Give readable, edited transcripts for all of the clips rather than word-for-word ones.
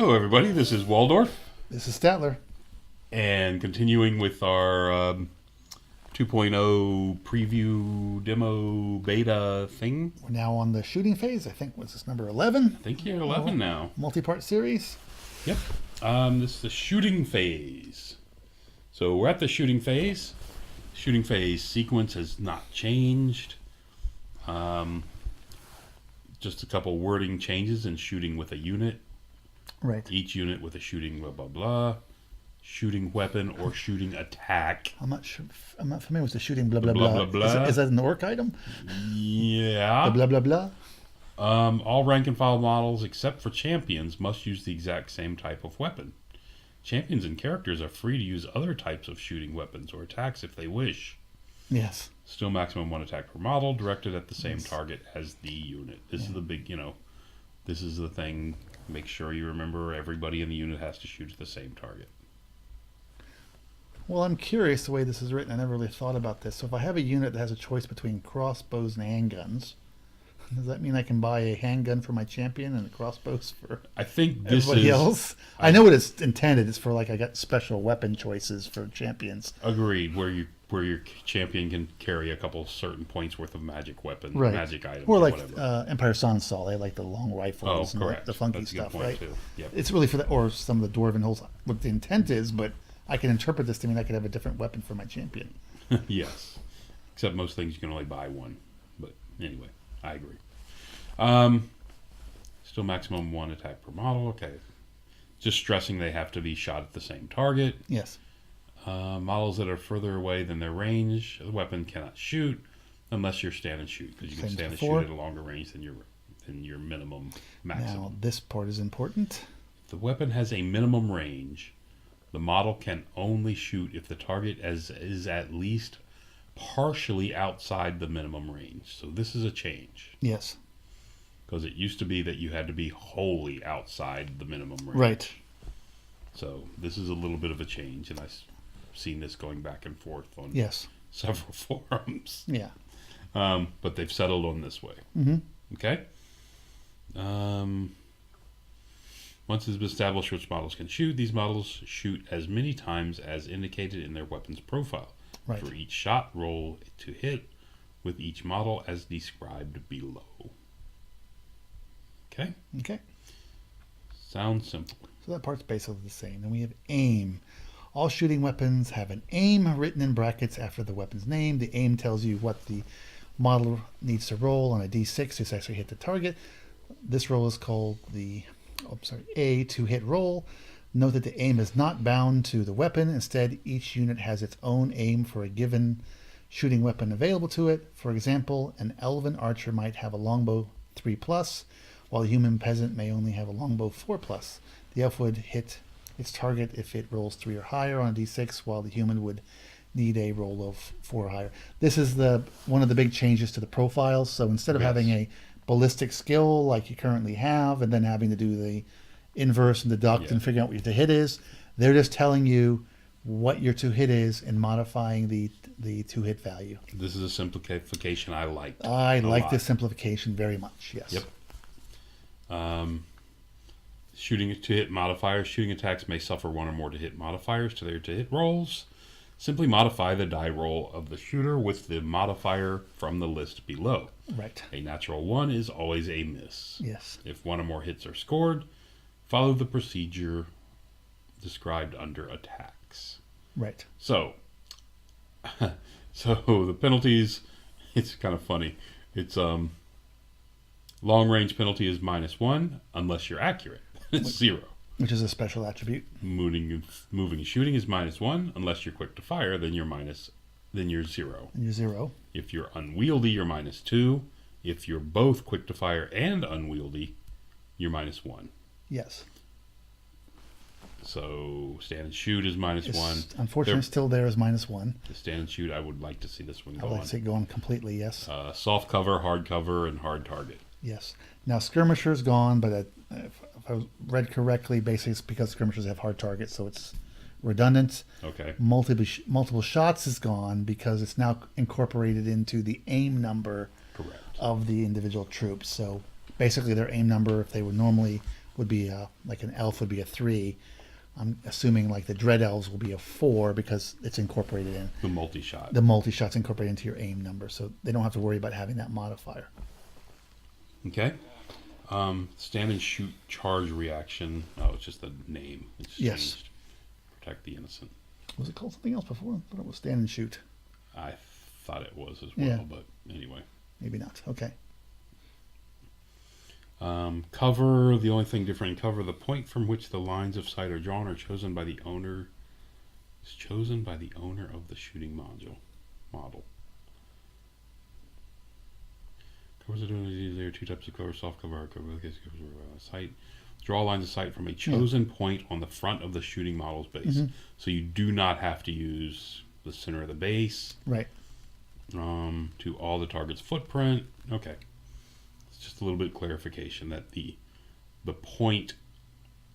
Hello, everybody. This is Waldorf, This is Statler. and continuing with our 2.0 preview demo beta thing. We're now on the shooting phase. I think, what's this, number 11? I think you're 11 now. Multi-part series. Yep. This is the shooting phase. So we're at the shooting phase. Shooting phase sequence has not changed. Just a couple wording changes in shooting with a unit. Right. Each unit with a shooting blah blah blah. Shooting weapon or shooting attack. I'm not familiar with the shooting blah blah Blah, blah. blah, blah. Is that an orc item? Yeah. The blah blah blah. All rank and file models except for champions must use the exact same type of weapon. Champions and characters are free to use other types of shooting weapons or attacks if they wish. Yes. Still maximum one attack per model directed at the same target as the unit. This is the big, this is the thing. Make sure you remember everybody in the unit has to shoot at the same target. Well, I'm curious the way this is written. I never really thought about this. So if I have a unit that has a choice between crossbows and handguns, does that mean I can buy a handgun for my champion and crossbows for I think this everybody is else? I know what it's intended. It's for I got special weapon choices for champions. agreed where your champion can carry a couple certain points worth of magic weapons, Right. magic items, Or like whatever. Empire Sunsaw, they like the long rifles and correct. the funky That's a good stuff, point, right? too. Yep. It's really for that, or some of the dwarven holes. What the intent is, but I can interpret this to mean I could have a different weapon for my champion. Yes. Except most things you can only buy one. But anyway, I agree. Still maximum one attack per model. Okay. Just stressing they have to be shot at the same target. Yes. Models that are further away than their range, the weapon cannot shoot unless you're stand and shoot, because you can Same as stand and before. shoot at a longer range than your minimum maximum. Now this part is important. The weapon has a minimum range. The model can only shoot if the target is at least partially outside the minimum range. So this is a change, Yes. because it used to be that you had to be wholly outside the minimum range. Right. So this is a little bit of a change, and I've seen this going back and forth on Yes. several forums. Yeah. But they've settled on this way. Mm-hmm. Okay? Once it's been established which models can shoot, these models shoot as many times as indicated in their weapon's profile. Right. For each shot, roll to hit with each model as described below. Okay? Okay. Sounds simple. So that part's basically the same. Then we have aim. All shooting weapons have an aim written in brackets after the weapon's name. The aim tells you what the model needs to roll on a d6 to actually hit the target. This roll is called A to hit roll. Note that the aim is not bound to the weapon. Instead, each unit has its own aim for a given shooting weapon available to it. For example, an elven archer might have a longbow 3+, while a human peasant may only have a longbow 4+. The elf would hit its target if it rolls 3 or higher on a d6, while the human would need a roll of 4 or higher. This is one of the big changes to the profiles. So instead of having a ballistic skill like you currently have, and then having to do the inverse and deduct and figure out what your to hit is, they're just telling you what your to hit is and modifying the to hit value. This is a simplification I like. I like this simplification very much. Yes. Yep. Shooting to hit modifiers. Shooting attacks may suffer one or more to hit modifiers to their to hit rolls. Simply modify the die roll of the shooter with the modifier from the list below. Right. A natural 1 is always a miss. Yes. If one or more hits are scored, follow the procedure described under attacks. Right. So the penalties, it's kind of funny. It's long range penalty is -1 unless you're accurate. It's 0. Which is a special attribute. Moving and shooting is -1 unless you're quick to fire. Then you're 0. And you're 0. If you're unwieldy, you're -2. If you're both quick to fire and unwieldy, you're -1. Yes. So stand and shoot is -1. Unfortunately, still there is -1. The stand and shoot, I would like to see this one I go would like on. to see it going completely, yes. Soft cover, hard cover, and hard target. Yes. Now, skirmisher's gone, but if I read correctly, basically it's because skirmishers have hard targets, so it's redundant. Okay. Multiple shots is gone because it's now incorporated into the aim number Correct. of the individual troops. So basically their aim number, if they were normally would be like an elf would be a 3. I'm assuming like the dread elves will be a 4 because it's incorporated in The multi-shot. the multi-shots incorporated into your aim number, so they don't have to worry about having that modifier. Okay. Stand and shoot charge reaction. Oh, it's just the name. It's Yes. changed. Protect the innocent. Was it called something else before? I thought it was stand and shoot. I thought it was as well, Yeah. but anyway. Maybe not. Okay. Cover, the only thing different in cover, the point from which the lines of sight are drawn are chosen by the owner. Is chosen by the owner of the shooting model. Covers are doing there are two types of cover: soft cover, hard cover. Sight. Draw lines of sight from a chosen point on the front of the shooting model's base. So you do not have to use the center of the base. Right. To all the target's footprint. Okay. It's just a little bit of clarification that the point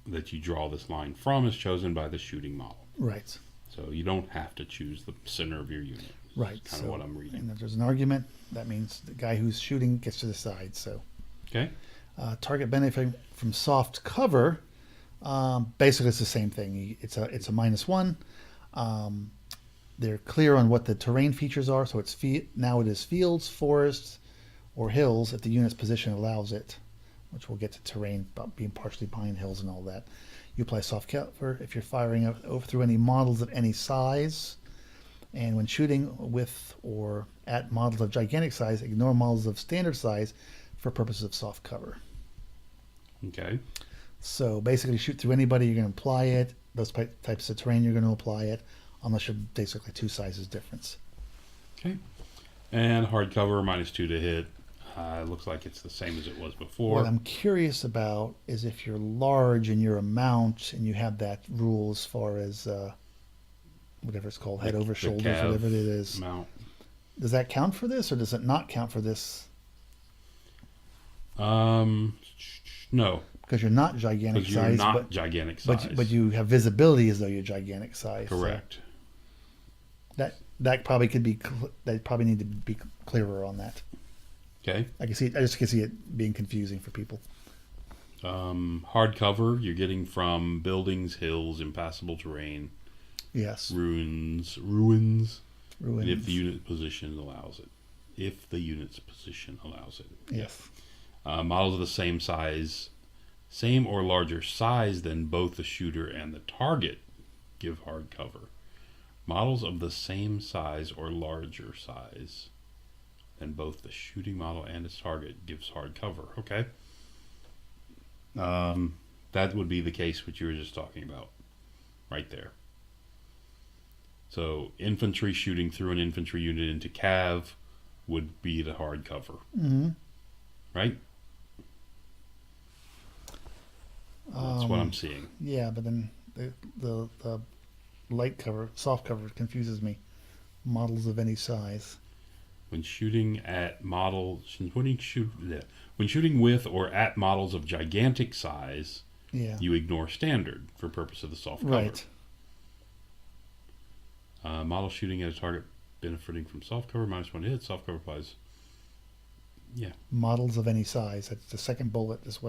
that you draw this line from is chosen by the shooting model. Right. So you don't have to choose the center of your unit. Right. Kind of what I'm reading. And if there's an argument, that means the guy who's shooting gets to decide. So, Okay. target benefiting from soft cover, basically it's the same thing. It's a -1. They're clear on what the terrain features are. So it's now it is fields, forests, or hills if the unit's position allows it, which we'll get to terrain being partially behind hills and all that. You apply soft cover if you're firing over through any models of any size. And when shooting with or at models of gigantic size, ignore models of standard size for purposes of soft cover. Okay. So basically, shoot through anybody, you're going to apply it. Those types of terrain, you're going to apply it, unless you're basically 2 sizes difference. Okay. And hardcover -2 to hit. Looks like it's the same as it was before. What I'm curious about is if you're large in your amount and you have that rule as far as whatever it's called, head over shoulders, cav whatever it is. Mount. Does that count for this, or does it not count for this? No, Because you're not gigantic because you're size, not gigantic size. but you have visibility as though you're gigantic size. Correct. So that probably could be they probably need to be clearer on that. Okay. I just can see it being confusing for people. Hardcover, you're getting from buildings, hills, impassable terrain, Yes. ruins, Ruins. if the unit position allows it. If the unit's position allows it. Yes. Models of the same or larger size than both the shooter and the target give hard cover. Models of the same size or larger size than both the shooting model and its target gives hard cover. Okay. That would be the case what you were just talking about right there. So infantry shooting through an infantry unit into cav would be the hard cover. Mm-hmm. Right? That's what I'm seeing. Yeah, but then the light cover, soft cover confuses me. Models of any size. When shooting at models, when shooting with or at models of gigantic size, Yeah. you ignore standard for purpose of the soft cover. Right. Model shooting at a target benefiting from soft cover, -1 hit, soft cover applies. Yeah. Models of any size. That's the second bullet is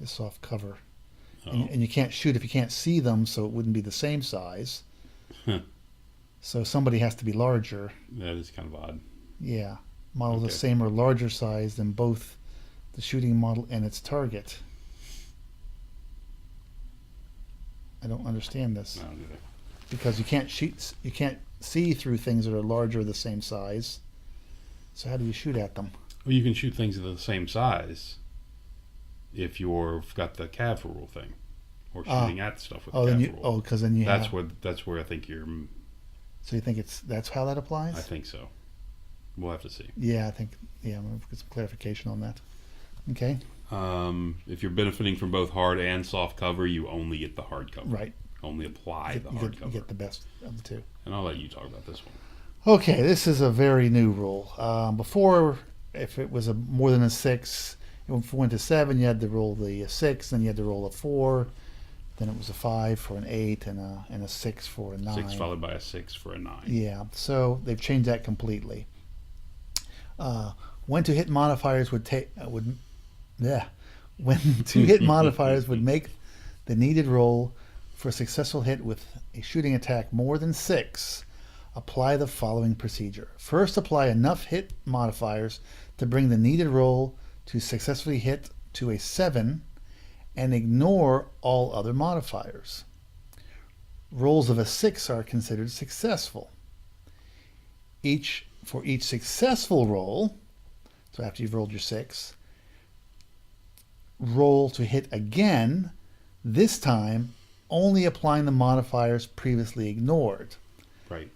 soft cover. Oh. And you can't shoot if you can't see them, so it wouldn't be the same size. So somebody has to be larger. That is kind of odd. Yeah. Models Okay. the same or larger size than both the shooting model and its target. I don't understand this. I don't either. Because you can't see through things that are larger or the same size. So how do you shoot at them? Well, you can shoot things of the same size if you've got the cav rule thing, or shooting at stuff with the cav rule. because then you That's have. where I think you're. So you think that's how that applies? I think so. We'll have to see. Yeah, I'm gonna get some clarification on that. Okay. If you're benefiting from both hard and soft cover, you only get the hard cover. Right. Only apply the hard cover. You get the best of the two. And I'll let you talk about this one. Okay, this is a very new rule. Before, if it was more than a 6, it went to 7, you had to roll the 6, then you had to roll a 4, then it was a 5 for an 8, and a 6 for a 9. 6 followed by a 6 for a 9. Yeah, so they've changed that completely. When to hit modifiers when two hit modifiers would make the needed roll for a successful hit with a shooting attack more than 6, apply the following procedure. First, apply enough hit modifiers to bring the needed roll to successfully hit to a 7 and ignore all other modifiers. Rolls of a 6 are considered successful. For each successful roll, so after you've rolled your 6, roll to hit again, this time only applying the modifiers previously ignored. Right.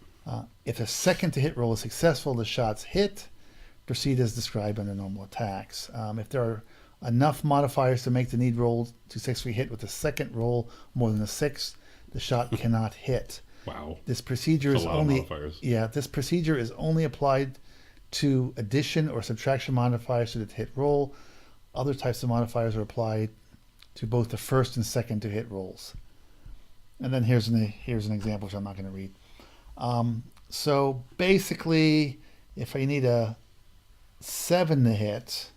If a second to hit roll is successful, the shots hit. Proceed as described under normal attacks. If there are enough modifiers to make the need roll to successfully hit with the second roll more than a 6, the shot cannot hit. Wow. This procedure That's is a lot of only modifiers. this procedure is only applied to addition or subtraction modifiers to the hit roll. Other types of modifiers are applied to both the first and second to hit rolls. And then here's an example which I'm not going to read. So basically, if I need a 7 to hit,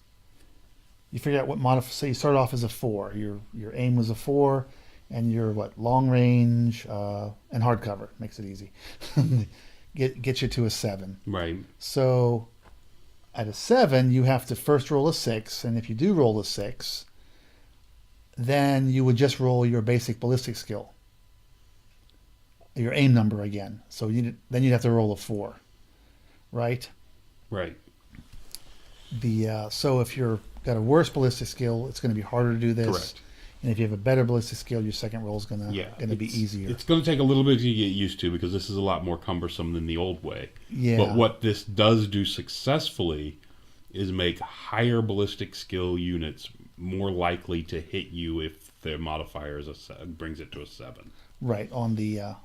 you figure out what modifier. So you start off as a 4. Your aim was a 4, and your long range and hardcover makes it easy. Get you to a 7. Right. So at a 7, you have to first roll a 6, and if you do roll a 6, then you would just roll your basic ballistic skill, your aim number again. So then you'd have to roll a 4, right? Right. So if you've got a worse ballistic skill, it's going to be harder to do this. Correct. And if you have a better ballistic skill, your second roll is going to be easier. It's going to take a little bit to get used to because this is a lot more cumbersome than the old way. Yeah. But what this does do successfully is make higher ballistic skill units more likely to hit you if their modifier brings it to a 7. Right, on the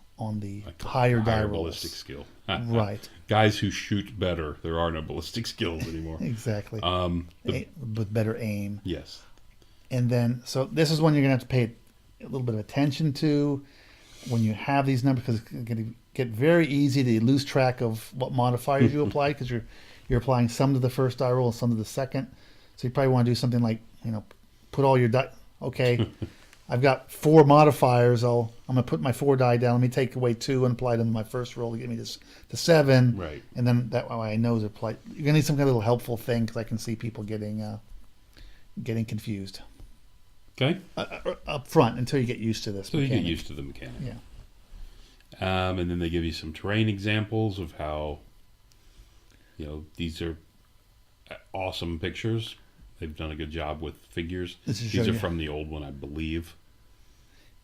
higher die rolls. Ballistic skill. Right. Guys who shoot better, there are no ballistic skills anymore. Exactly. With better aim. Yes. And then, so this is one you're going to have to pay a little bit of attention to when you have these numbers, because it's going to get very easy to lose track of what modifiers you apply, because you're applying some to the first die roll and some to the second. So you probably want to do something like, put all your die. Okay, I've got 4 modifiers. I'm going to put my 4 die down. Let me take away 2 and apply them to my first roll to get me to 7. Right. And then that way I know to apply. You're going to need some kind of little helpful thing, because I can see people getting confused. Okay. Up front until you get used to this. So you get used to the mechanic. Yeah. And then they give you some terrain examples of how, these are awesome pictures. They've done a good job with figures. These are from the old one, I believe.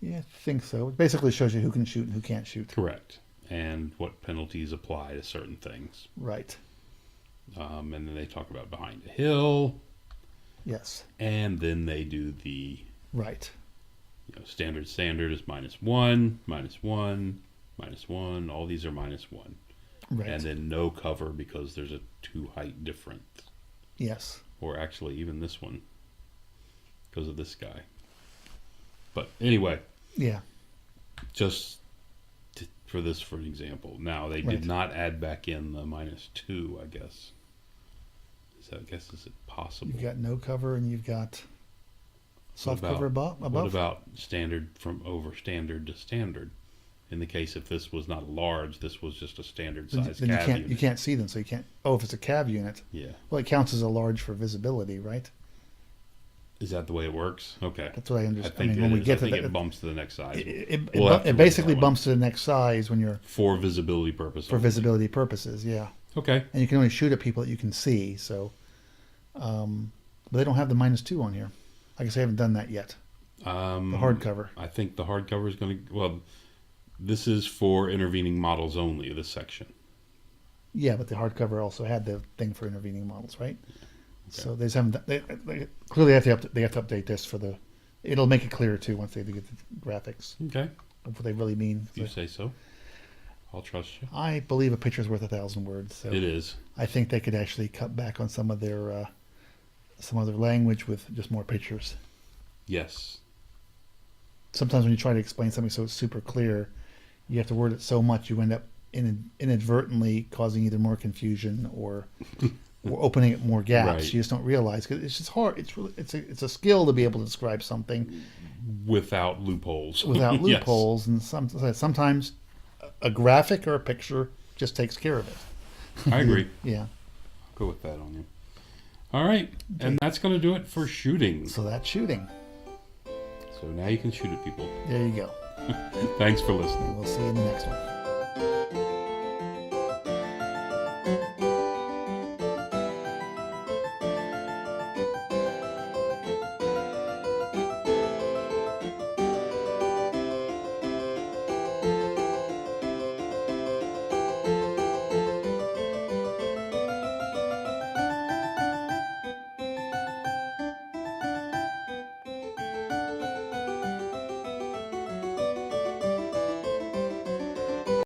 Yeah, I think so. It basically shows you who can shoot and who can't shoot. Correct. And what penalties apply to certain things. Right. And then they talk about behind a hill. Yes. And then they do the right. Standard is -1, -1, -1. All these are -1. Right. And then no cover because there's a 2 height difference. Yes. Or actually even this one because of this guy. But anyway. Yeah. Just for an example. Now they did not add back in the -2, I guess. Is it possible? You've got no cover and you've got soft cover above. What about standard from over standard to standard? In the case if this was not large, this was just a standard size then cav unit. You can't see them, so you can't. Oh, if it's a cav unit. Yeah. Well, it counts as a large for visibility, right? Is that the way it works? Okay. That's what I understand. I think when we get to it bumps to the next size. It basically bumps to the next size when you're for visibility purposes. For visibility purposes, yeah. Okay. And you can only shoot at people that you can see, so. But they don't have the -2 on here. I guess I haven't done that yet. The hardcover. I think the hardcover is going to. Well, this is for intervening models only. This section. Yeah, but the hardcover also had the thing for intervening models, right? Okay. So they just haven't. They clearly have to update this for the. It'll make it clearer too once they get the graphics. Okay. Of what they really mean. If you say so. I'll trust you. I believe a picture's worth 1,000 words. So it is. I think they could actually cut back on some of their language with just more pictures. Yes. Sometimes when you try to explain something so it's super clear, you have to word it so much you end up inadvertently causing either more confusion or or opening up more gaps. Right. You just don't realize, because it's just hard. It's really, it's a skill to be able to describe something Without loopholes. without Yes. loopholes, and sometimes a graphic or a picture just takes care of it. I agree. Yeah. Go with that on you. All right. And that's going to do it for shooting. So that's shooting. So now you can shoot at people. There you go. Thanks for listening. We'll see you in the next one.